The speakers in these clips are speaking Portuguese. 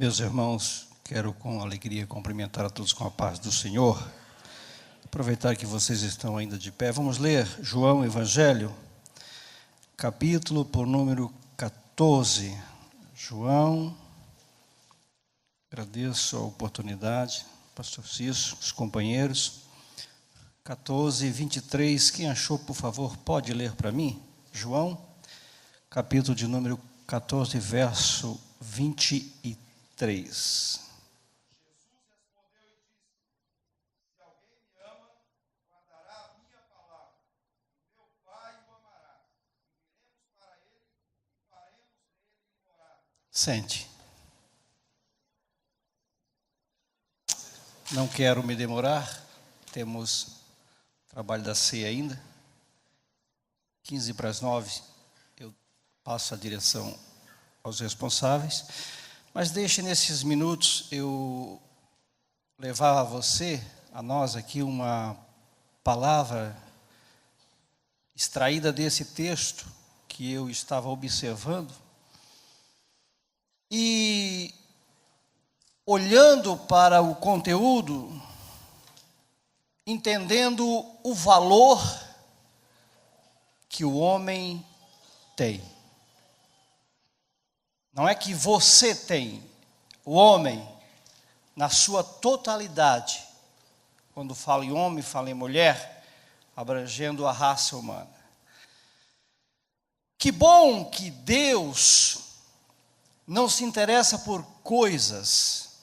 Meus irmãos, quero com alegria cumprimentar a todos com a paz do Senhor. Aproveitar que vocês estão ainda de pé. Vamos ler João Evangelho, capítulo por número 14. João, agradeço a oportunidade, pastor Cício, os companheiros. 14, 23, quem achou, por favor, pode ler para mim? João, capítulo de número 14, verso 23. Jesus respondeu e disse: se alguém me ama, guardará a minha palavra, e meu Pai o amará, e viremos para ele e faremos nele morada. Sente. Não quero me demorar, temos trabalho da ceia ainda. 15 para as 9, eu passo a direção aos responsáveis. Mas deixe nesses minutos eu levar a você, a nós aqui, uma palavra extraída desse texto que eu estava observando. E olhando para o conteúdo, entendendo o valor que o homem tem. Não é que você tem, o homem, na sua totalidade. Quando falo em homem, falo em mulher, abrangendo a raça humana. Que bom que Deus não se interessa por coisas.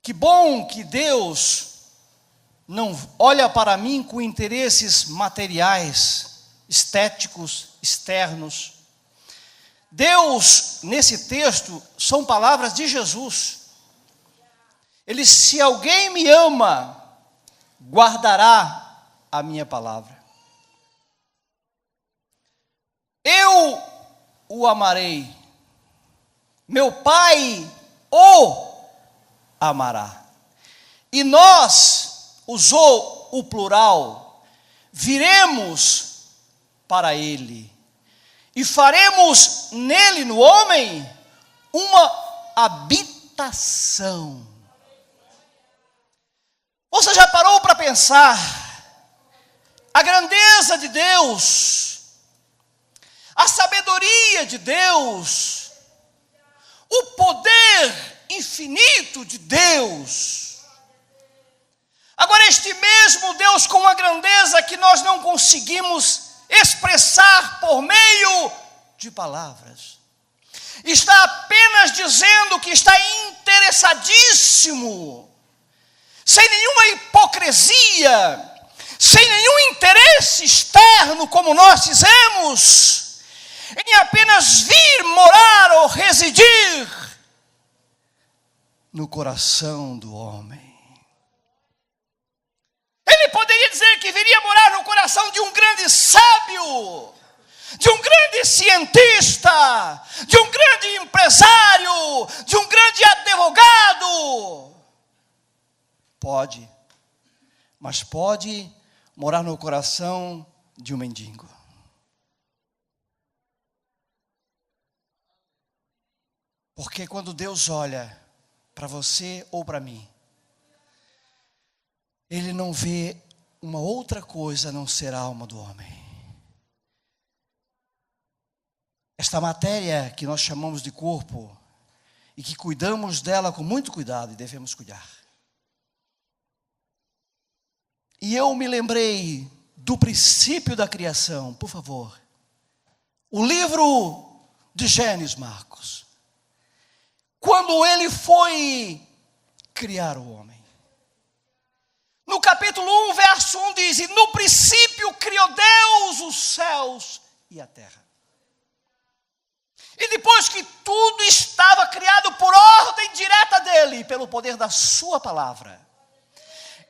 Que bom que Deus não olha para mim com interesses materiais, estéticos, externos. Deus, nesse texto, são palavras de Jesus. Ele, se alguém me ama, guardará a minha palavra. Eu o amarei. Meu Pai o amará. E nós, usou o plural, viremos para ele. E faremos nele, no homem, uma habitação. Você já parou para pensar a grandeza de Deus, a sabedoria de Deus, o poder infinito de Deus? Agora, este mesmo Deus com uma grandeza que nós não conseguimos expressar por meio de palavras, está apenas dizendo que está interessadíssimo, sem nenhuma hipocrisia, sem nenhum interesse externo como nós fizemos, em apenas vir morar ou residir no coração do homem. Ele poderia dizer que viria morar no coração de um grande sábio, de um grande cientista, de um grande empresário, de um grande advogado. Pode, mas pode morar no coração de um mendigo. Porque quando Deus olha para você ou para mim, Ele não vê uma outra coisa a não ser a alma do homem. Esta matéria que nós chamamos de corpo e que cuidamos dela com muito cuidado e devemos cuidar. E eu me lembrei do princípio da criação, por favor. O livro de Gênesis, Marcos. Quando ele foi criar o homem. No capítulo 1, verso 1 diz: e no princípio criou Deus os céus e a terra. E depois que tudo estava criado por ordem direta dele, pelo poder da sua palavra.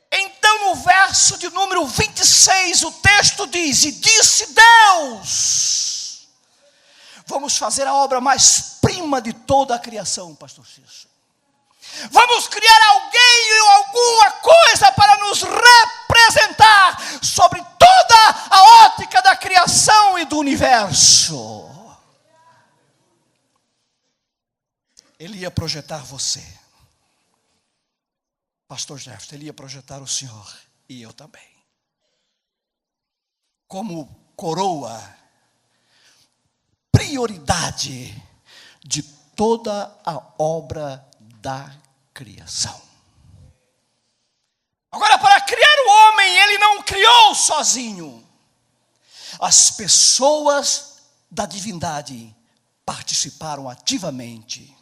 Então no verso de número 26, o texto diz: e disse Deus, vamos fazer a obra mais prima de toda a criação, pastor Cício. Vamos criar alguém ou alguma coisa para nos representar sobre toda a ótica da criação e do universo. Ele ia projetar você. Pastor Jefferson, ele ia projetar o senhor e eu também. Como coroa, prioridade de toda a obra da criação. Agora, para criar o homem, ele não criou sozinho. As pessoas da divindade participaram ativamente.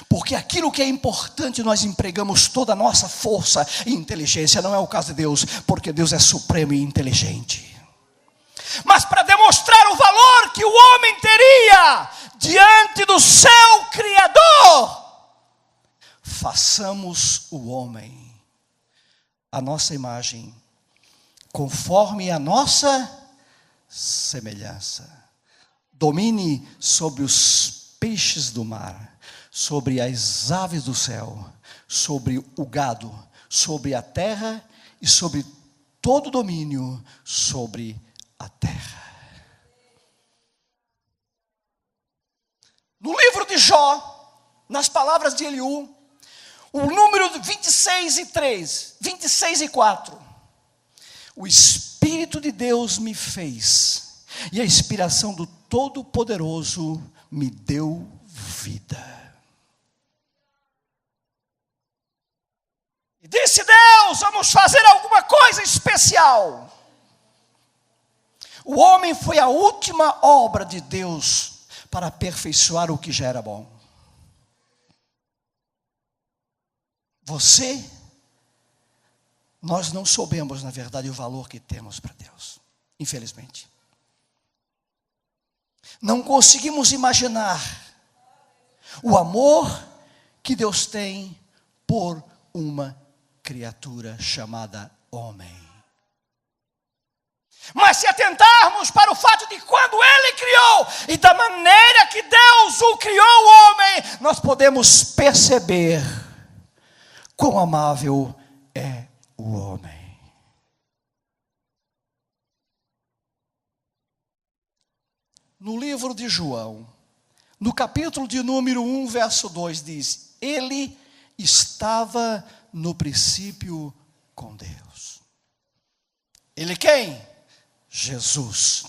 Porque aquilo que é importante, nós empregamos toda a nossa força e inteligência. Não é o caso de Deus, porque Deus é supremo e inteligente. Mas para demonstrar o valor que o homem teria diante do seu Criador, façamos o homem a nossa imagem, conforme a nossa semelhança. Domine sobre os peixes do mar, sobre as aves do céu, sobre o gado, sobre a terra e sobre todo domínio sobre a terra. No livro de Jó, nas palavras de Eliú, o número 26 e 4. O Espírito de Deus me fez, e a inspiração do Todo-Poderoso me deu vida. E disse Deus, vamos fazer alguma coisa especial. O homem foi a última obra de Deus para aperfeiçoar o que já era bom. Nós não soubemos, na verdade, o valor que temos para Deus, infelizmente. Não conseguimos imaginar o amor que Deus tem por uma criatura chamada homem. Mas se atentarmos para o fato de quando Ele criou e da maneira que Deus o criou o homem, nós podemos perceber quão amável é o homem. No livro de João, no capítulo de número 1, verso 2, diz: Ele estava no princípio com Deus. Ele quem? Jesus.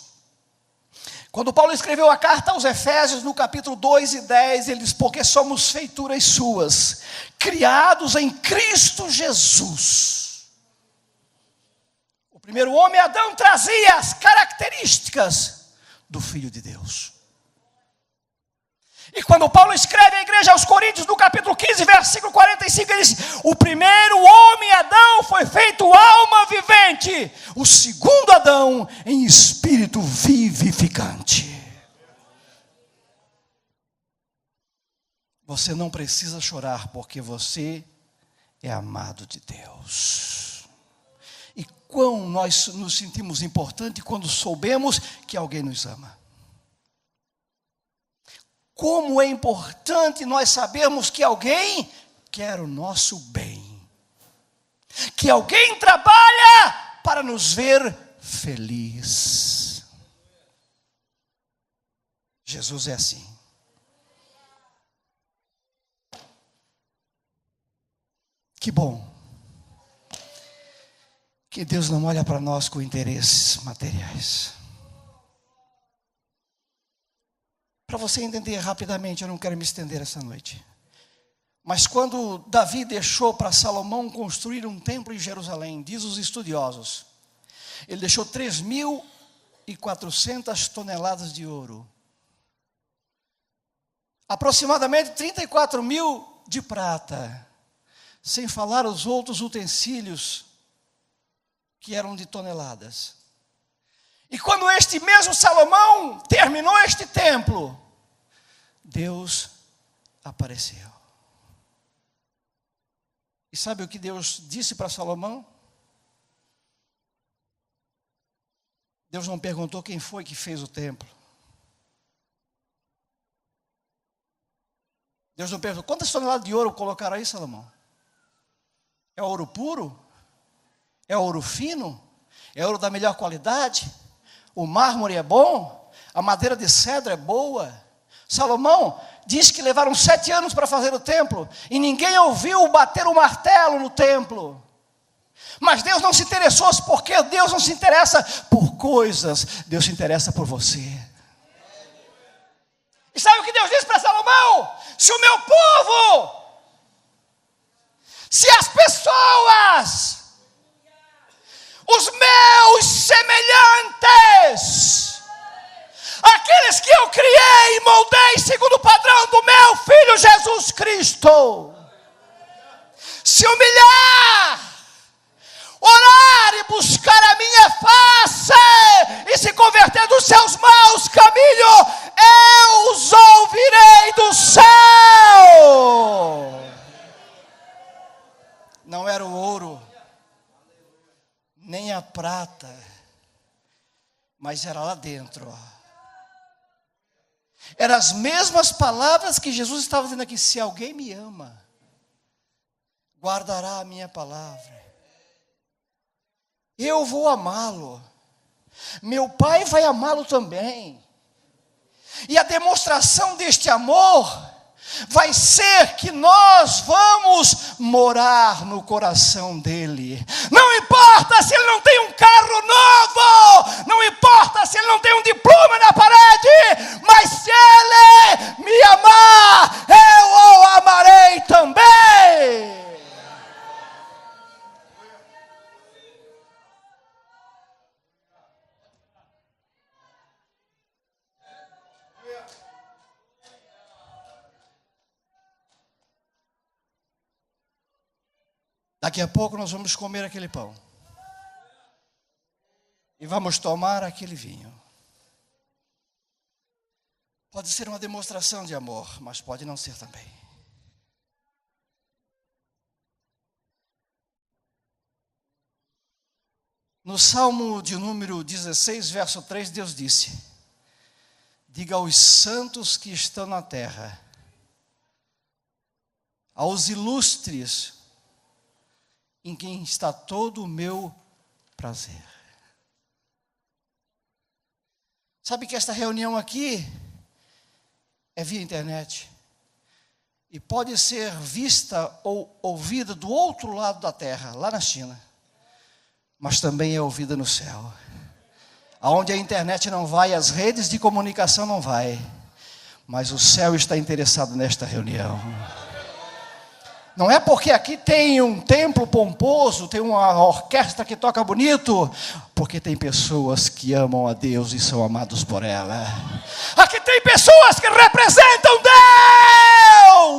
Quando Paulo escreveu a carta aos Efésios, no capítulo 2 e 10, ele diz: porque somos feituras suas, criados em Cristo Jesus. O primeiro homem, Adão, trazia as características do Filho de Deus. E quando Paulo escreve à igreja aos Coríntios, no capítulo 15, versículo 45, ele diz: o primeiro homem, Adão, foi feito alma vivente. O segundo Adão, em espírito vivificante. Você não precisa chorar, porque você é amado de Deus. E quão nós nos sentimos importantes quando soubemos que alguém nos ama. Como é importante nós sabermos que alguém quer o nosso bem. Que alguém trabalha para nos ver feliz. Jesus é assim. Que bom que Deus não olha para nós com interesses materiais. Para você entender rapidamente, eu não quero me estender essa noite. Mas quando Davi deixou para Salomão construir um templo em Jerusalém, diz os estudiosos, ele deixou 3.400 toneladas de ouro. Aproximadamente 34.000 de prata. Sem falar os outros utensílios que eram de toneladas. E quando este mesmo Salomão terminou este templo, Deus apareceu. E sabe o que Deus disse para Salomão? Deus não perguntou quem foi que fez o templo. Deus não perguntou: quantas toneladas de ouro colocaram aí, Salomão? É ouro puro? É ouro fino? É ouro da melhor qualidade? O mármore é bom? A madeira de cedro é boa? Salomão, diz que levaram 7 anos para fazer o templo, e ninguém ouviu bater o martelo no templo. Mas Deus não se interessou, porque Deus não se interessa por coisas, Deus se interessa por você. E sabe o que Deus disse para Salomão? Se o meu povo, se as pessoas, os meus semelhantes, aqueles que eu criei e moldei segundo o padrão do meu Filho Jesus Cristo, se humilhar, orar e buscar a minha face e se converter dos seus maus caminhos, eu os ouvirei do céu. Não era o ouro, nem a prata, mas era lá dentro. Eram as mesmas palavras que Jesus estava dizendo aqui: se alguém me ama, guardará a minha palavra. Eu vou amá-lo, meu Pai vai amá-lo também, e a demonstração deste amor vai ser que nós vamos morar no coração dele. Não importa se ele não tem um carro novo, não importa se ele não tem um diploma na parede, mas se ele me amar, eu o amarei também. Daqui a pouco nós vamos comer aquele pão. E vamos tomar aquele vinho. Pode ser uma demonstração de amor, mas pode não ser também. No Salmo de número 16, verso 3, Deus disse: diga aos santos que estão na terra, aos ilustres, em quem está todo o meu prazer. Sabe que esta reunião aqui é via internet. E pode ser vista ou ouvida do outro lado da terra, lá na China. Mas também é ouvida no céu. Aonde a internet não vai, as redes de comunicação não vai. Mas o céu está interessado nesta reunião. Não é porque aqui tem um templo pomposo, tem uma orquestra que toca bonito, porque tem pessoas que amam a Deus e são amados por ela. Aqui tem pessoas que representam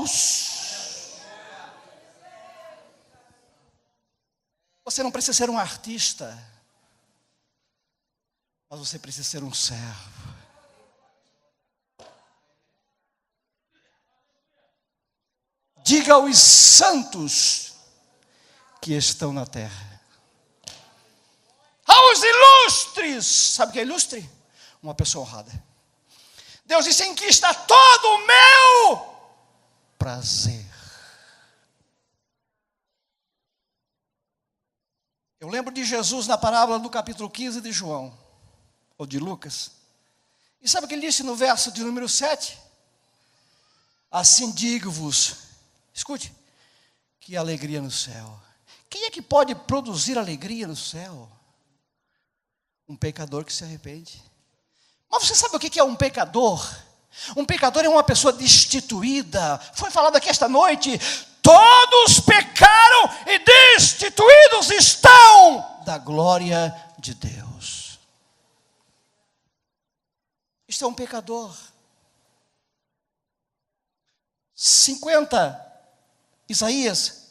Deus. Você não precisa ser um artista, mas você precisa ser um servo. Diga aos santos que estão na terra, aos ilustres. Sabe o que é ilustre? Uma pessoa honrada. Deus disse: em que está todo o meu prazer. Eu lembro de Jesus na parábola do capítulo 15 de João, ou de Lucas. E sabe o que ele disse no verso de número 7? Assim digo-vos, escute, que alegria no céu. Quem é que pode produzir alegria no céu? Um pecador que se arrepende. Mas você sabe o que é um pecador? Um pecador é uma pessoa destituída. Foi falado aqui esta noite: todos pecaram e destituídos estão da glória de Deus. Isto é um pecador. 50, Isaías: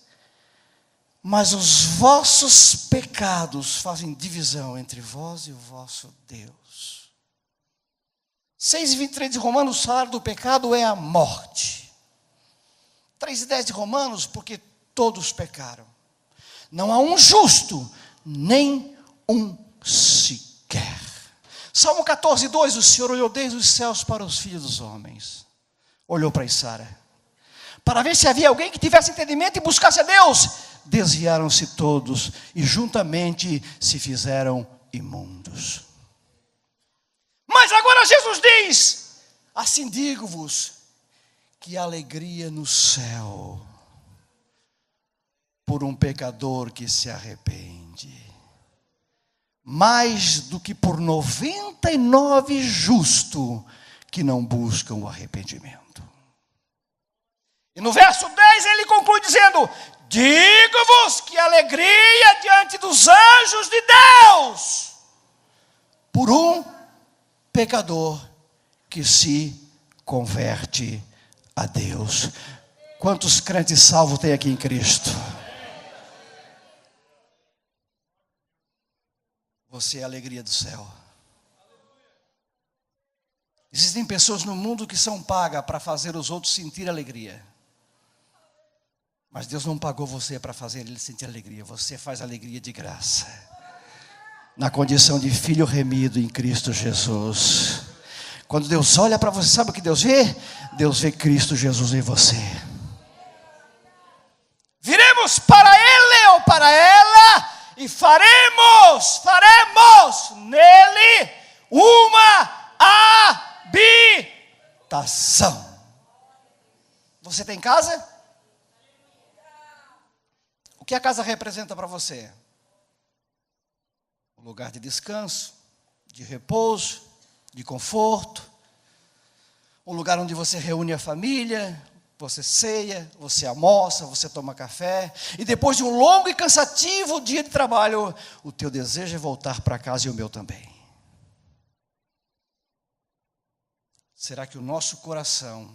mas os vossos pecados fazem divisão entre vós e o vosso Deus. 6:23 de Romanos, o salário do pecado é a morte. 3:10 de Romanos, porque todos pecaram. Não há um justo, nem um sequer. Salmo 14:2, o Senhor olhou desde os céus para os filhos dos homens. Olhou para Sara, para ver se havia alguém que tivesse entendimento e buscasse a Deus. Desviaram-se todos e juntamente se fizeram imundos. Mas agora Jesus diz: assim digo-vos, que alegria no céu por um pecador que se arrepende, mais do que por 99 justos que não buscam o arrependimento. E no verso 10 ele conclui dizendo: digo-vos que alegria diante dos anjos de Deus por um pecador que se converte a Deus. Quantos crentes salvos tem aqui em Cristo? Você é a alegria do céu. Existem pessoas no mundo que são pagas para fazer os outros sentir alegria. Mas Deus não pagou você para fazer ele sentir alegria. Você faz alegria de graça, na condição de filho remido em Cristo Jesus. Quando Deus olha para você, sabe o que Deus vê? Deus vê Cristo Jesus em você. Viremos para ele ou para ela e faremos nele uma habitação. Você tem casa? O que a casa representa para você? Um lugar de descanso, de repouso, de conforto. Um lugar onde você reúne a família, você ceia, você almoça, você toma café. E depois de um longo e cansativo dia de trabalho, o teu desejo é voltar para casa e o meu também. Será que o nosso coração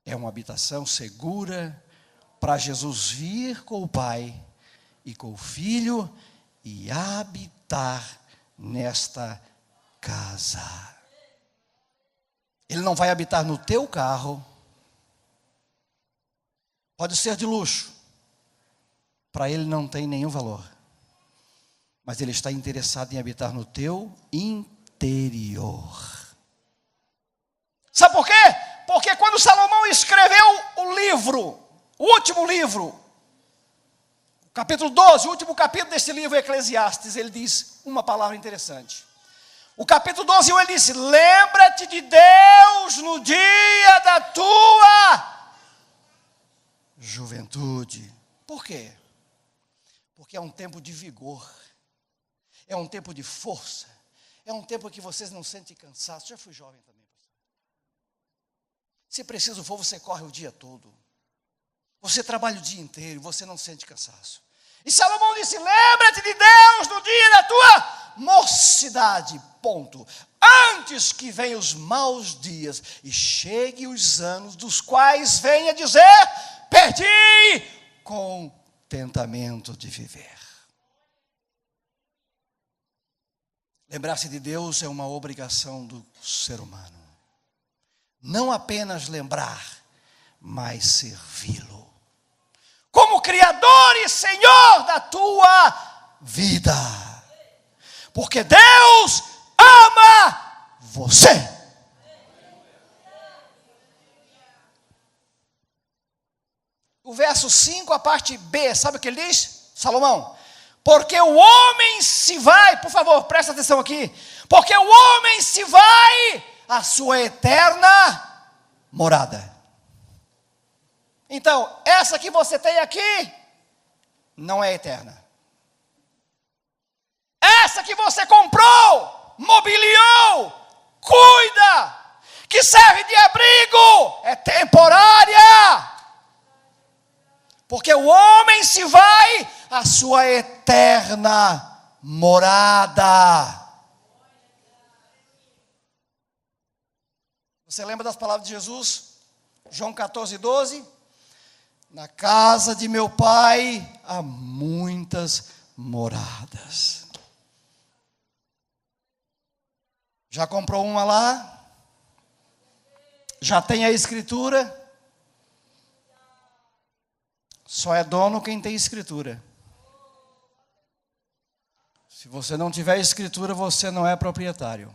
é uma habitação segura para Jesus vir com o Pai e com o Filho e habitar nesta casa? Ele não vai habitar no teu carro. Pode ser de luxo. Para ele não tem nenhum valor. Mas ele está interessado em habitar no teu interior. Sabe por quê? Porque quando Salomão escreveu o livro, o último livro, capítulo 12, o último capítulo desse livro, Eclesiastes, ele diz uma palavra interessante. O capítulo 12, ele diz: lembra-te de Deus no dia da tua juventude. Por quê? Porque é um tempo de vigor, é um tempo de força, é um tempo que vocês não sentem cansaço. Já fui jovem também, pastor. Se preciso for, você corre o dia todo. Você trabalha o dia inteiro, você não sente cansaço. E Salomão disse: lembra-te de Deus no dia da tua mocidade, ponto. Antes que venham os maus dias e cheguem os anos dos quais venha dizer: perdi contentamento de viver. Lembrar-se de Deus é uma obrigação do ser humano. Não apenas lembrar, mas servi-lo como Criador e Senhor da tua vida. Porque Deus ama você. O verso 5, a parte B, sabe o que ele diz? Salomão: porque o homem se vai, por favor, presta atenção aqui. Porque o homem se vai à sua eterna morada. Então, essa que você tem aqui não é eterna. Essa que você comprou, mobiliou, cuida, que serve de abrigo, é temporária. Porque o homem se vai à sua eterna morada. Você lembra das palavras de Jesus? João 14, 12. Na casa de meu pai há muitas moradas. Já comprou uma lá? Já tem a escritura? Só é dono quem tem escritura. Se você não tiver escritura, você não é proprietário.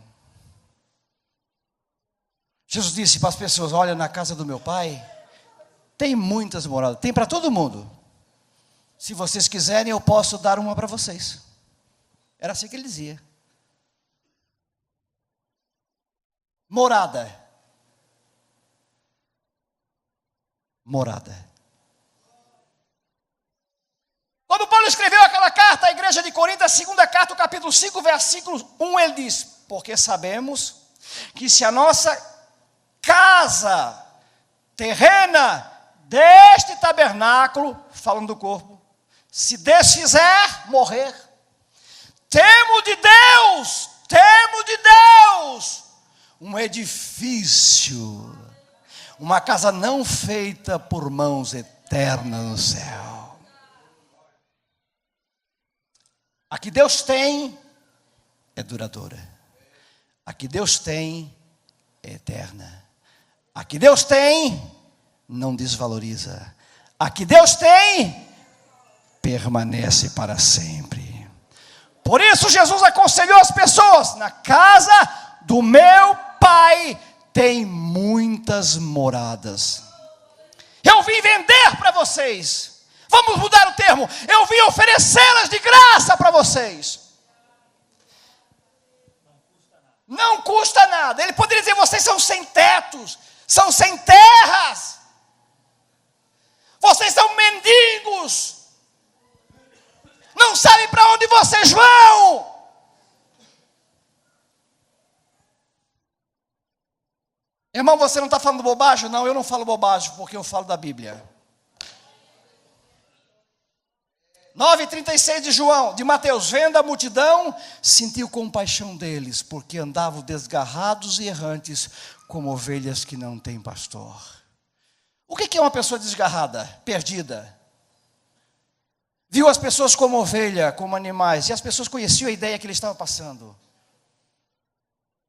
Jesus disse para as pessoas: olha, na casa do meu pai tem muitas moradas, tem para todo mundo. Se vocês quiserem, eu posso dar uma para vocês. Era assim que ele dizia. Morada. morada. Quando Paulo escreveu aquela carta à igreja de Corinto, a segunda carta, o capítulo 5, versículo 1, ele diz: porque sabemos que se a nossa casa terrena deste tabernáculo, falando do corpo, se desfizer, morrer, temos de Deus, um edifício, uma casa não feita por mãos, eterna no céu. A que Deus tem é duradoura. A que Deus tem é eterna. A que Deus tem não desvaloriza. A que Deus tem permanece para sempre. Por isso Jesus aconselhou as pessoas: na casa do meu Pai tem muitas moradas. Eu vim vender para vocês. Vamos mudar o termo. Eu vim oferecê-las de graça para vocês. Não custa nada. Ele poderia dizer: vocês são sem tetos, são sem terras, vocês são mendigos, não sabem para onde vocês vão. Irmão, você não está falando bobagem? Não, eu não falo bobagem, porque eu falo da Bíblia. 9,36 de Mateus: vendo a multidão, sentiu compaixão deles, porque andavam desgarrados e errantes, como ovelhas que não têm pastor. O que é uma pessoa desgarrada, perdida? Viu as pessoas como ovelha, como animais, e as pessoas conheciam a ideia que ele estava passando.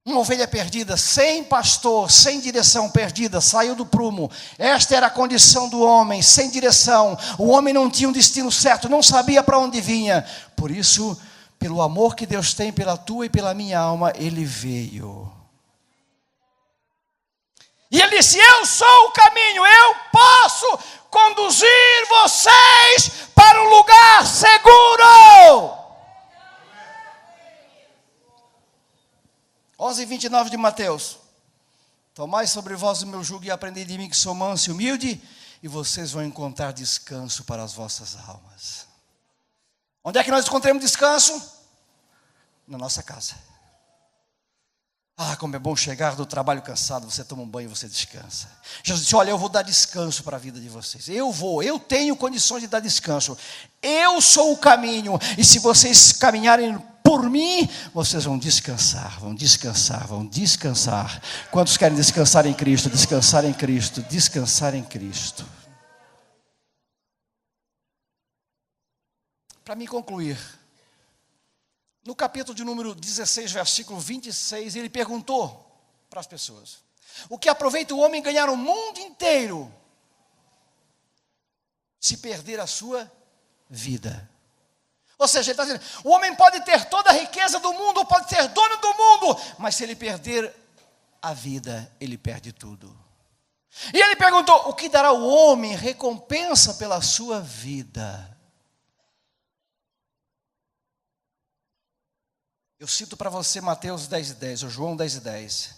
Uma ovelha perdida, sem pastor, sem direção, perdida, saiu do prumo. Esta era a condição do homem, sem direção. O homem não tinha um destino certo, não sabia para onde vinha. Por isso, pelo amor que Deus tem pela tua e pela minha alma, Ele veio. E Ele disse: eu sou o caminho, eu posso conduzir vocês para um lugar seguro. 11:29 de Mateus: tomai sobre vós o meu jugo e aprendei de mim, que sou manso e humilde, e vocês vão encontrar descanso para as vossas almas. Onde é que nós encontramos descanso? Na nossa casa. Ah, como é bom chegar do trabalho cansado, você toma um banho e você descansa. Jesus disse: olha, eu vou dar descanso para a vida de vocês. Eu tenho condições de dar descanso. Eu sou o caminho, e se vocês caminharem por mim, vocês vão descansar, vão descansar, vão descansar. Quantos querem descansar em Cristo? Descansar em Cristo, descansar em Cristo. Para me concluir, no capítulo de número 16, versículo 26, ele perguntou para as pessoas: o que aproveita o homem ganhar o mundo inteiro, se perder a sua vida? Ou seja, ele está dizendo: o homem pode ter toda a riqueza do mundo, pode ser dono do mundo, mas se ele perder a vida, ele perde tudo. E ele perguntou: o que dará o homem recompensa pela sua vida? Eu cito para você Mateus 10:10, ou João 10:10.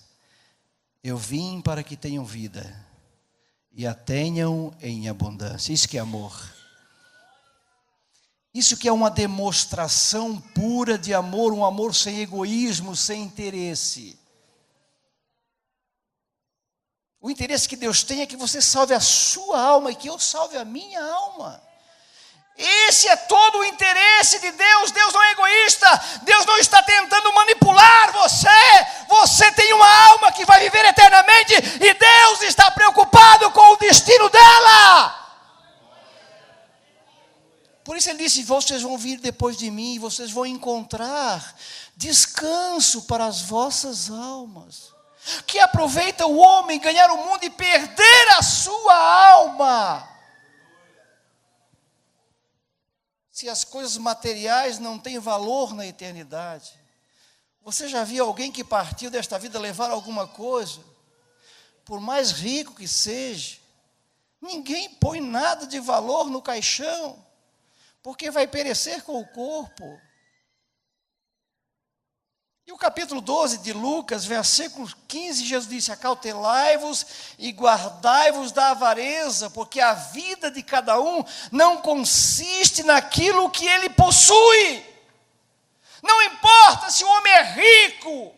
Eu vim para que tenham vida e a tenham em abundância. Isso que é amor. Isso que é uma demonstração pura de amor, um amor sem egoísmo, sem interesse. O interesse que Deus tem é que você salve a sua alma e que eu salve a minha alma. Esse é todo o interesse de Deus. Deus não é egoísta. Deus não está tentando manipular você. Você tem uma alma que vai viver eternamente e Deus está preocupado com o destino dela. Por isso ele disse: vocês vão vir depois de mim e vocês vão encontrar descanso para as vossas almas. Que aproveita o homem ganhar o mundo e perder a sua alma? Se as coisas materiais não têm valor na eternidade. Você já viu alguém que partiu desta vida levar alguma coisa? Por mais rico que seja, ninguém põe nada de valor no caixão, porque vai perecer com o corpo. E o capítulo 12 de Lucas, versículo 15, Jesus disse: acautelai-vos e guardai-vos da avareza, porque a vida de cada um não consiste naquilo que ele possui. Não importa se o homem é rico,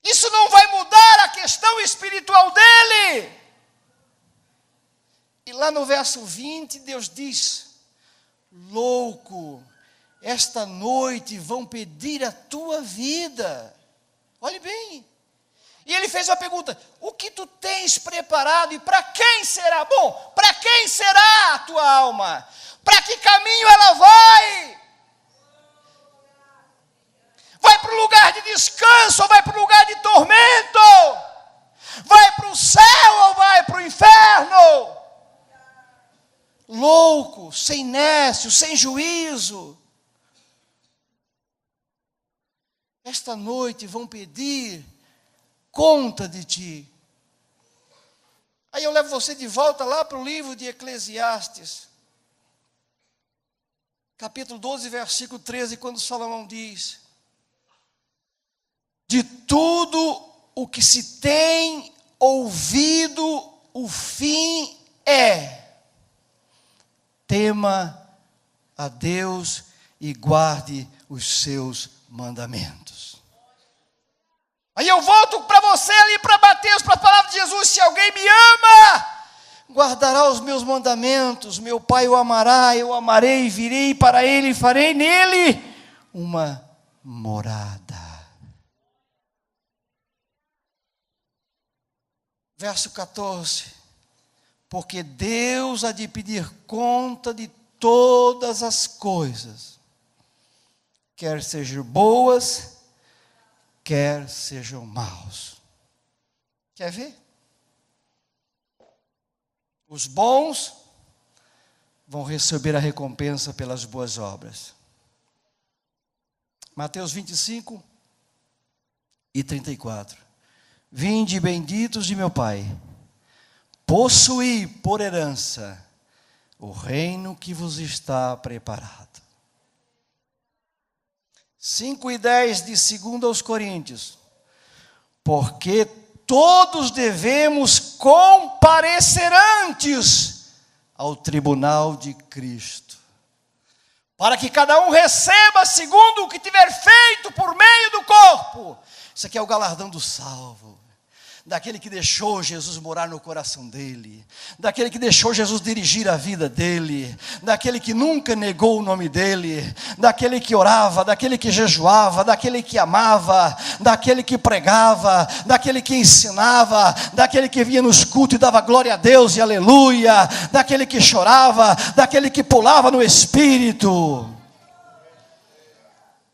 isso não vai mudar a questão espiritual dele. E lá no verso 20, Deus diz: louco, esta noite vão pedir a tua vida. Olhe bem. E ele fez uma pergunta: o que tu tens preparado e para quem será? Bom, para quem será a tua alma? Para que caminho ela vai? Vai para o lugar de descanso ou vai para o lugar de tormento? Vai para o céu ou vai para o inferno? Louco, sem nécio, sem juízo. Esta noite vão pedir conta de ti. Aí eu levo você de volta lá para o livro de Eclesiastes, capítulo 12, versículo 13, quando Salomão diz: de tudo o que se tem ouvido, o fim é: tema a Deus e guarde os seus mandamentos. Aí eu volto para você ali, para Mateus, para a palavra de Jesus: se alguém me ama, guardará os meus mandamentos, meu Pai o amará, eu o amarei, virei para ele e farei nele uma morada. Verso 14: porque Deus há de pedir conta de todas as coisas, quer sejam boas, quer sejam maus. Quer ver? Os bons vão receber a recompensa pelas boas obras. Mateus 25 e 34. Vinde, benditos de meu Pai, possuí por herança o reino que vos está preparado. 5 e 10 de 2 aos Coríntios. Porque todos devemos comparecer antes ao tribunal de Cristo, para que cada um receba segundo o que tiver feito por meio do corpo. Isso aqui é o galardão do salvo, daquele que deixou Jesus morar no coração dele, daquele que deixou Jesus dirigir a vida dele, daquele que nunca negou o nome dele, daquele que orava, daquele que jejuava, daquele que amava, daquele que pregava, daquele que ensinava, daquele que vinha nos cultos e dava glória a Deus e aleluia, daquele que chorava, daquele que pulava no Espírito.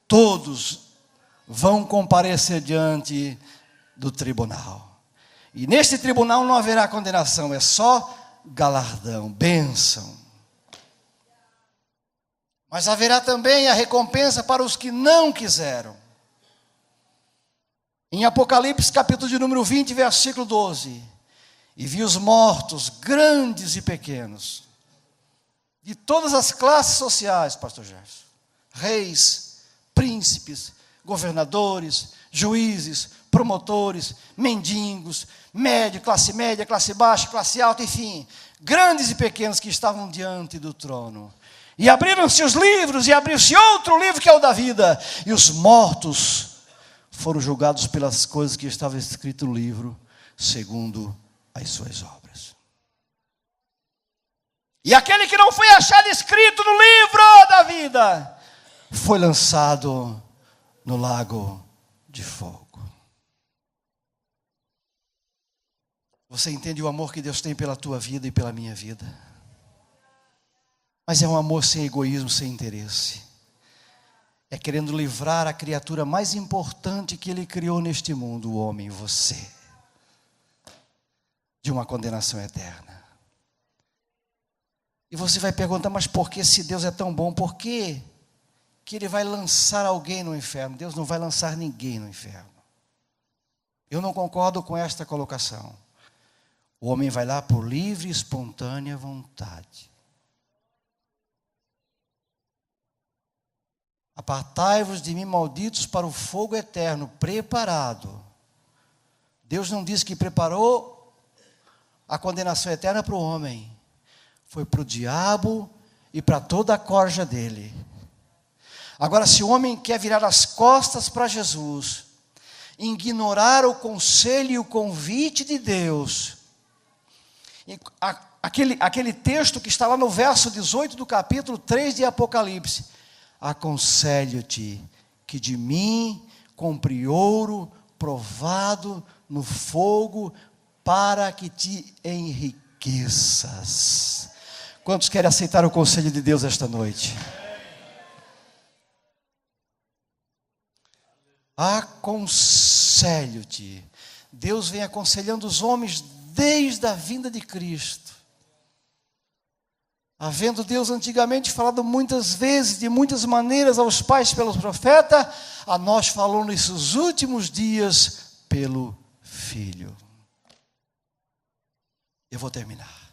Todos vão comparecer diante do tribunal. E neste tribunal não haverá condenação, é só galardão, bênção. Mas haverá também a recompensa para os que não quiseram. Em Apocalipse, capítulo de número 20, versículo 12. E vi os mortos, grandes e pequenos, de todas as classes sociais, pastor Gerson. Reis, príncipes, governadores, juízes, promotores, mendigos, média, classe baixa, classe alta, enfim, grandes e pequenos que estavam diante do trono. E abriram-se os livros, e abriu-se outro livro que é o da vida, e os mortos foram julgados pelas coisas que estavam escritas no livro, segundo as suas obras. E aquele que não foi achado escrito no livro da vida, foi lançado no lago de fogo. Você entende o amor que Deus tem pela tua vida e pela minha vida? Mas é um amor sem egoísmo, sem interesse. É querendo livrar a criatura mais importante que Ele criou neste mundo, o homem, você, de uma condenação eterna. E você vai perguntar: mas por que, se Deus é tão bom, por que Ele vai lançar alguém no inferno? Deus não vai lançar ninguém no inferno. Eu não concordo com esta colocação. O homem vai lá por livre e espontânea vontade. Apartai-vos de mim, malditos, para o fogo eterno, preparado. Deus não disse que preparou a condenação eterna para o homem. Foi para o diabo e para toda a corja dele. Agora, se o homem quer virar as costas para Jesus, ignorar o conselho e o convite de Deus, aquele texto que está lá no verso 18 do capítulo 3 de Apocalipse: aconselho-te que de mim compre ouro provado no fogo, para que te enriqueças. Quantos querem aceitar o conselho de Deus esta noite? Aconselho-te. Deus vem aconselhando os homens desde a vinda de Cristo. Havendo Deus antigamente falado muitas vezes, de muitas maneiras aos pais pelo profeta, a nós falou nesses últimos dias pelo Filho. Eu vou terminar.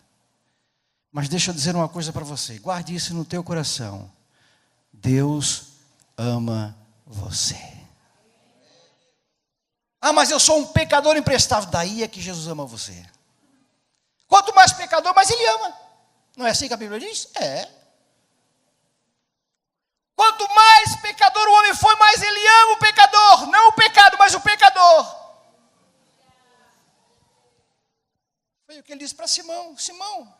Mas deixa eu dizer uma coisa para você. Guarde isso no teu coração. Deus ama você. Ah, mas eu sou um pecador imprestável. Daí é que Jesus ama você. Quanto mais pecador, mais Ele ama. Não é assim que a Bíblia diz? É. Quanto mais pecador o homem foi, mais Ele ama o pecador. Não o pecado, mas o pecador. Foi o que Ele disse para Simão. Simão,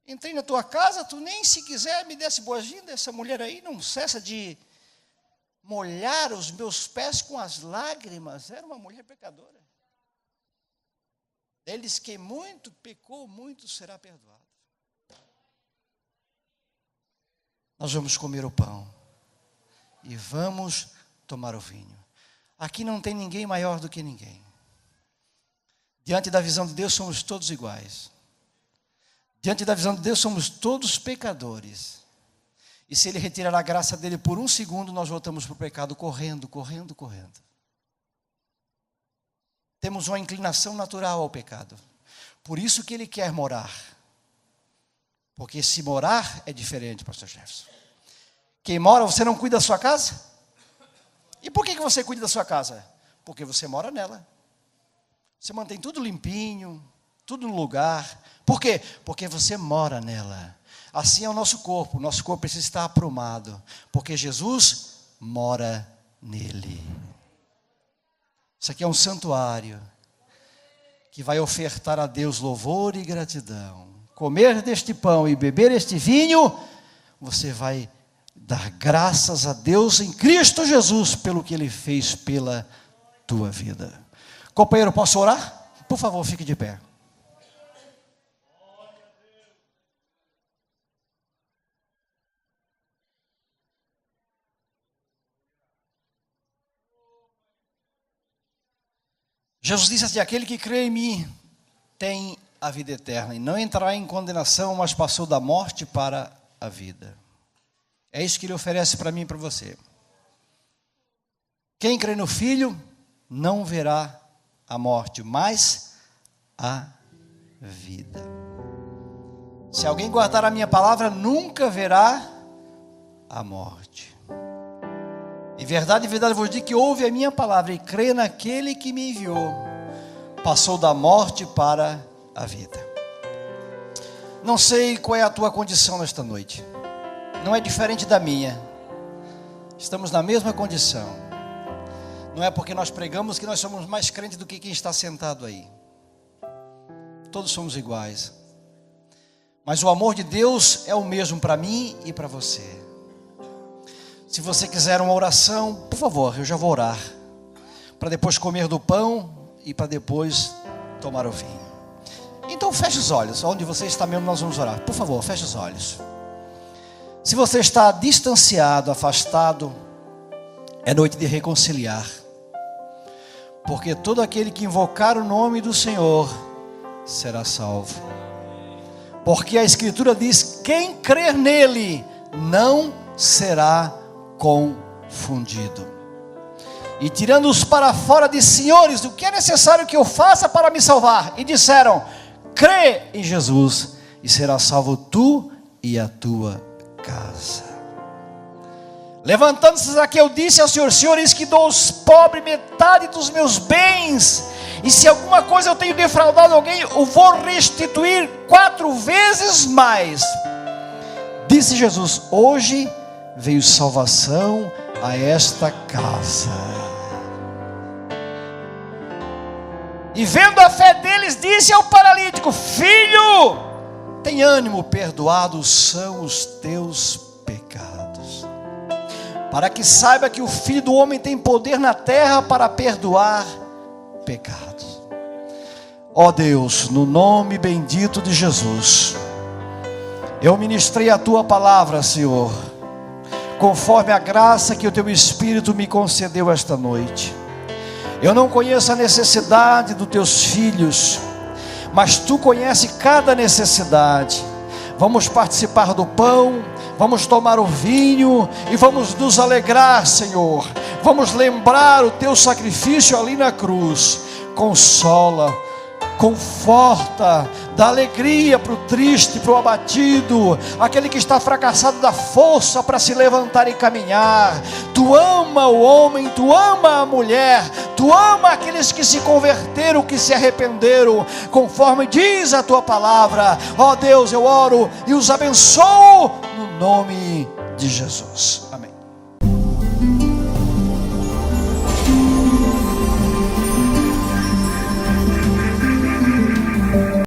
entrei na tua casa, tu nem se quiser me desse boas-vindas. Essa mulher aí não cessa de molhar os meus pés com as lágrimas. Era uma mulher pecadora. Ele diz que muito pecou, muito será perdoado. Nós vamos comer o pão e vamos tomar o vinho. Aqui não tem ninguém maior do que ninguém. Diante da visão de Deus somos todos iguais. Diante da visão de Deus somos todos pecadores. E se Ele retirar a graça dele por um segundo, nós voltamos para o pecado correndo, correndo, correndo. Temos uma inclinação natural ao pecado. Por isso que Ele quer morar. Porque se morar é diferente, pastor Jefferson. Quem mora, você não cuida da sua casa? E por que você cuida da sua casa? Porque você mora nela. Você mantém tudo limpinho, tudo no lugar. Por quê? Porque você mora nela. Assim é o nosso corpo. O nosso corpo precisa estar aprumado. Porque Jesus mora nele. Isso aqui é um santuário que vai ofertar a Deus louvor e gratidão. Comer deste pão e beber este vinho, você vai dar graças a Deus em Cristo Jesus pelo que Ele fez pela tua vida. Companheiro, posso orar? Por favor, fique de pé. Jesus disse assim: aquele que crê em mim tem a vida eterna, e não entrará em condenação, mas passou da morte para a vida. É isso que Ele oferece para mim e para você. Quem crê no Filho não verá a morte, mas a vida. Se alguém guardar a minha palavra, nunca verá a morte. Em verdade vos digo que ouve a minha palavra e crê naquele que me enviou, passou da morte para a vida. Não sei qual é a tua condição nesta noite. Não é diferente da minha. Estamos na mesma condição. Não é porque nós pregamos que nós somos mais crentes do que quem está sentado aí. Todos somos iguais. Mas o amor de Deus é o mesmo para mim e para você. Se você quiser uma oração, por favor, eu já vou orar. Para depois comer do pão e para depois tomar o vinho. Então feche os olhos. Onde você está mesmo, nós vamos orar. Por favor, feche os olhos. Se você está distanciado, afastado, é noite de reconciliar. Porque todo aquele que invocar o nome do Senhor será salvo. Porque a Escritura diz: quem crer nele não será confundido. E tirando-os para fora, disse: senhores, o que é necessário que eu faça para me salvar? E disseram: crê em Jesus e será salvo tu e a tua casa. Levantando-se Zaqueu, disse ao Senhor: Senhor, eis que dou aos pobres metade dos meus bens, e se alguma coisa eu tenho defraudado alguém, eu vou restituir 4 vezes mais. Disse Jesus: hoje veio salvação a esta casa. E vendo a fé deles, disse ao paralítico: filho, tem ânimo, perdoados são os teus pecados. Para que saiba que o Filho do Homem tem poder na terra para perdoar pecados. Ó Deus, no nome bendito de Jesus, eu ministrei a tua palavra, Senhor, conforme a graça que o teu Espírito me concedeu esta noite. Eu não conheço a necessidade dos teus filhos, mas tu conheces cada necessidade. Vamos participar do pão, vamos tomar o vinho e vamos nos alegrar, Senhor. Vamos lembrar o teu sacrifício ali na cruz. Consola, conforta, dá alegria para o triste, para o abatido, aquele que está fracassado, dá força para se levantar e caminhar. Tu ama o homem, tu ama a mulher, tu ama aqueles que se converteram, que se arrependeram, conforme diz a tua palavra. Ó Deus, eu oro e os abençoo no nome de Jesus. Amém.